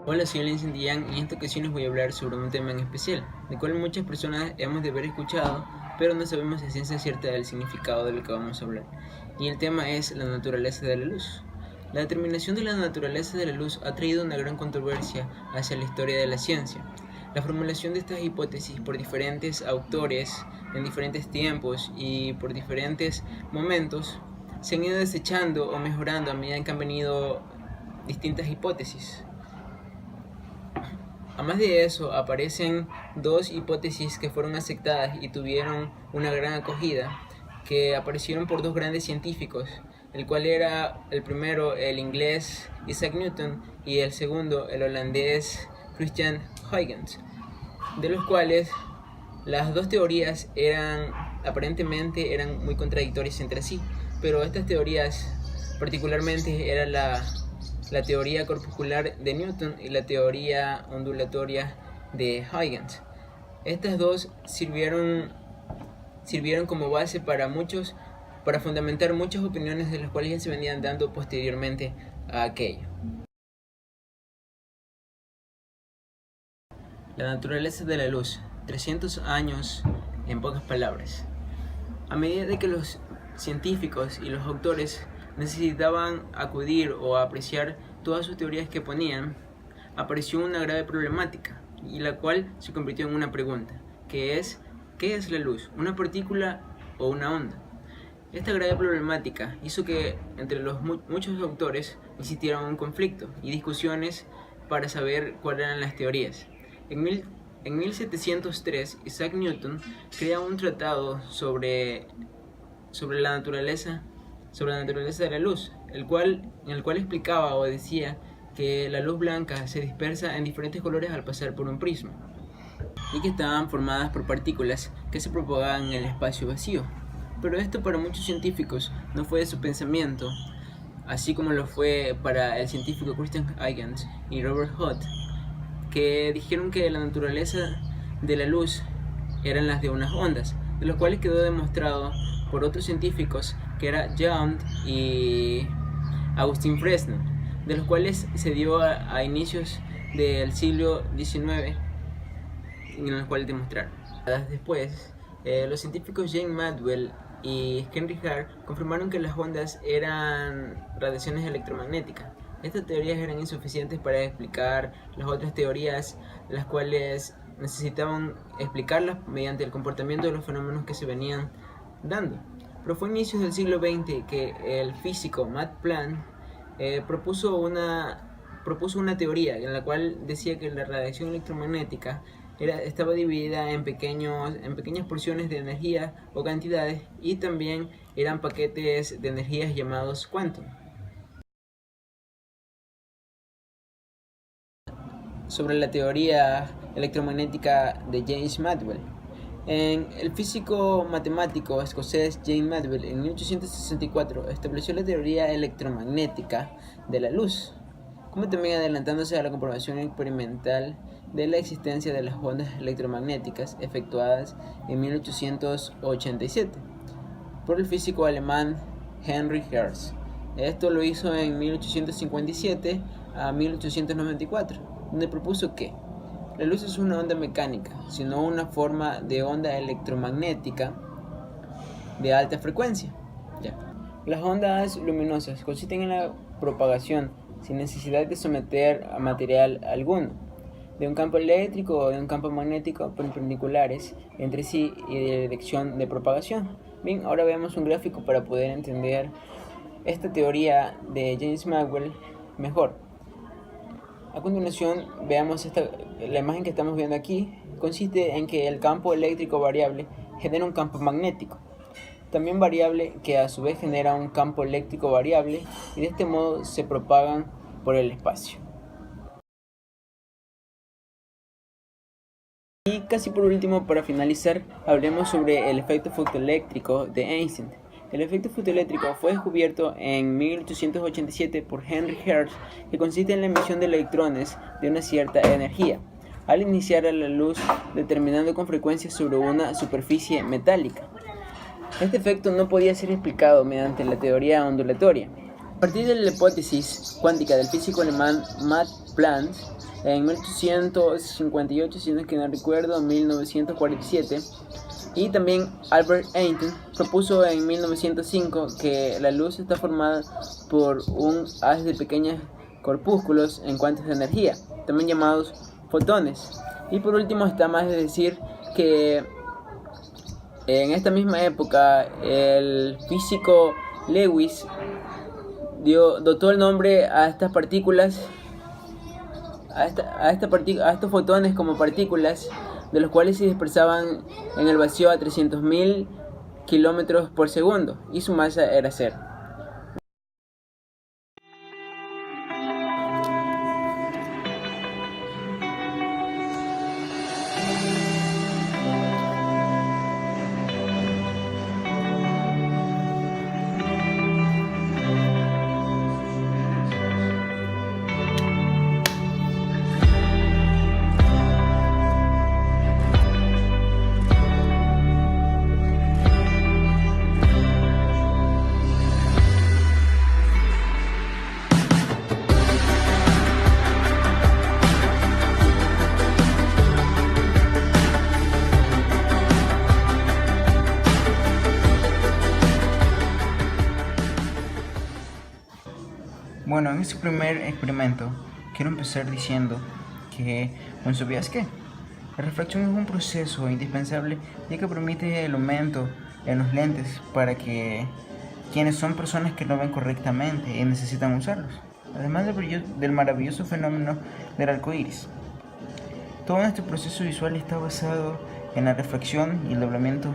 Hola, soy Vincent Yang y en esta ocasión les voy a hablar sobre un tema en especial, del cual muchas personas hemos de haber escuchado, pero no sabemos a ciencia cierta el significado de lo que vamos a hablar. Y el tema es la naturaleza de la luz. La determinación de la naturaleza de la luz ha traído una gran controversia hacia la historia de la ciencia. La formulación de estas hipótesis por diferentes autores en diferentes tiempos y por diferentes momentos se han ido desechando o mejorando a medida que han venido distintas hipótesis. Además de eso, aparecen dos hipótesis que fueron aceptadas y tuvieron una gran acogida, que aparecieron por dos grandes científicos, el cual era el primero el inglés Isaac Newton y el segundo el holandés Christian Huygens, de los cuales las dos teorías aparentemente eran muy contradictorias entre sí, pero estas teorías particularmente eran la teoría corpuscular de Newton y la teoría ondulatoria de Huygens. Estas dos sirvieron como base para fundamentar muchas opiniones de las cuales ya se venían dando posteriormente a aquello. La naturaleza de la luz, 300 años en pocas palabras. A medida de que los científicos y los autores necesitaban acudir o apreciar todas sus teorías que ponían, apareció una grave problemática, y la cual se convirtió en una pregunta, que es: ¿qué es la luz? ¿Una partícula o una onda? Esta grave problemática hizo que entre los muchos autores existiera un conflicto y discusiones para saber cuáles eran las teorías. En 1703, Isaac Newton crea un tratado sobre la naturaleza de la luz, en el cual explicaba o decía que la luz blanca se dispersa en diferentes colores al pasar por un prisma, y que estaban formadas por partículas que se propagaban en el espacio vacío. Pero esto para muchos científicos no fue de su pensamiento, así como lo fue para el científico Christian Huygens y Robert Hooke, que dijeron que la naturaleza de la luz eran las de unas ondas, de los cuales quedó demostrado por otros científicos que era Young y Agustín Fresnel, de los cuales se dio a inicios del siglo XIX, en los cuales demostraron. Después, los científicos Jane Maxwell y Henry Hart confirmaron que las ondas eran radiaciones electromagnéticas. Estas teorías eran insuficientes para explicar las otras teorías, las cuales necesitaban explicarlas mediante el comportamiento de los fenómenos que se venían dando. Pero fue a inicios del siglo XX que el físico Max Planck propuso una teoría en la cual decía que la radiación electromagnética estaba dividida en pequeñas porciones de energía o cantidades, y también eran paquetes de energías llamados quantum. Sobre la teoría electromagnética de James Maxwell. El físico matemático escocés James Maxwell en 1864 estableció la teoría electromagnética de la luz, como también adelantándose a la comprobación experimental de la existencia de las ondas electromagnéticas efectuadas en 1887 por el físico alemán Heinrich Hertz. Esto lo hizo en 1857 a 1894, donde propuso que la luz es una onda mecánica, sino una forma de onda electromagnética de alta frecuencia. Las ondas luminosas consisten en la propagación, sin necesidad de someter a material alguno, de un campo eléctrico o de un campo magnético perpendiculares entre sí y de dirección de propagación. Bien, ahora veamos un gráfico para poder entender esta teoría de James Maxwell mejor. A continuación, veamos la imagen que estamos viendo aquí. Consiste en que el campo eléctrico variable genera un campo magnético, también variable, que a su vez genera un campo eléctrico variable, y de este modo se propagan por el espacio. Y casi por último, para finalizar, hablemos sobre el efecto fotoeléctrico de Einstein. El efecto fotoeléctrico fue descubierto en 1887 por Heinrich Hertz, que consiste en la emisión de electrones de una cierta energía al iniciar la luz, determinando con frecuencia sobre una superficie metálica. Este efecto no podía ser explicado mediante la teoría ondulatoria. A partir de la hipótesis cuántica del físico alemán Max Planck en 1858, si no es que no recuerdo, 1947, y también Albert Einstein propuso en 1905 que la luz está formada por un haz de pequeños corpúsculos en cuantos de energía, también llamados fotones. Y por último está más de decir que en esta misma época el físico Lewis dotó el nombre a estas partículas, a estos fotones como partículas, de los cuales se dispersaban en el vacío a 300.000 kilómetros por segundo y su masa era 0. Bueno, en este primer experimento quiero empezar diciendo que, bueno, ¿sabías qué? La refracción es un proceso indispensable ya que permite el aumento en los lentes para que quienes son personas que no ven correctamente y necesitan usarlos, además del maravilloso fenómeno del arco iris. Todo este proceso visual está basado en la refracción y el doblamiento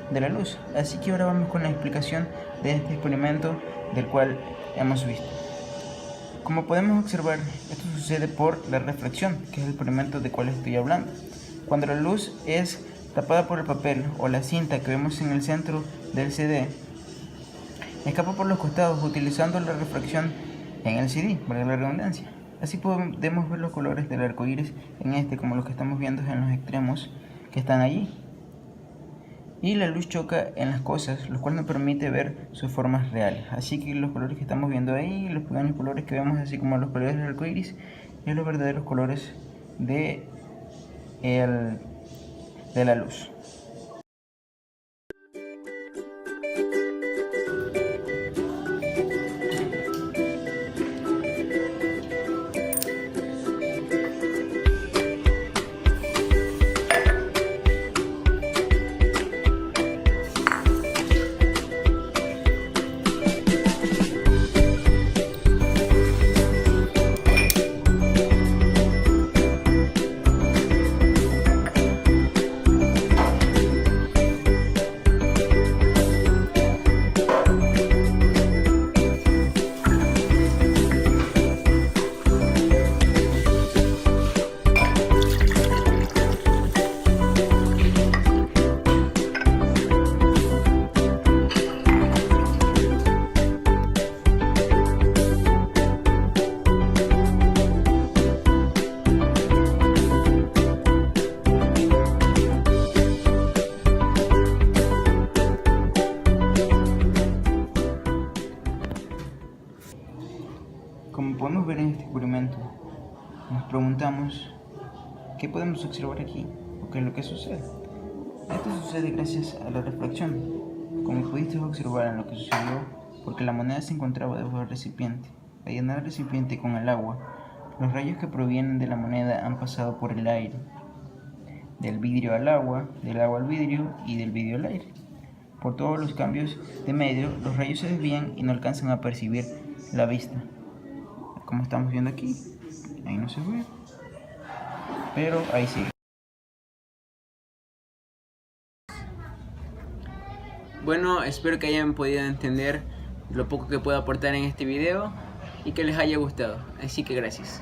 de la luz, así que ahora vamos con la explicación de este experimento del cual hemos visto. Como podemos observar, esto sucede por la refracción, que es el experimento del cual estoy hablando. Cuando la luz es tapada por el papel o la cinta que vemos en el centro del CD, escapa por los costados utilizando la refracción en el CD, para la redundancia. Así podemos ver los colores del arco iris como los que estamos viendo en los extremos que están allí. Y la luz choca en las cosas, lo cual nos permite ver sus formas reales. Así que los colores que estamos viendo ahí, los pequeños colores que vemos, así como los colores del arco iris, son los verdaderos colores de la luz. Como podemos ver en este experimento, nos preguntamos ¿qué podemos observar aquí? ¿O qué es lo que sucede? Esto sucede gracias a la refracción, como pudiste observar en lo que sucedió, porque la moneda se encontraba debajo del recipiente. Al llenar el recipiente con el agua, los rayos que provienen de la moneda han pasado por el aire, del vidrio al agua, del agua al vidrio y del vidrio al aire. Por todos los cambios de medio, los rayos se desvían y no alcanzan a percibir la vista. Como estamos viendo aquí, ahí no se ve, pero ahí sigue. Bueno, espero que hayan podido entender lo poco que puedo aportar en este video y que les haya gustado, así que gracias.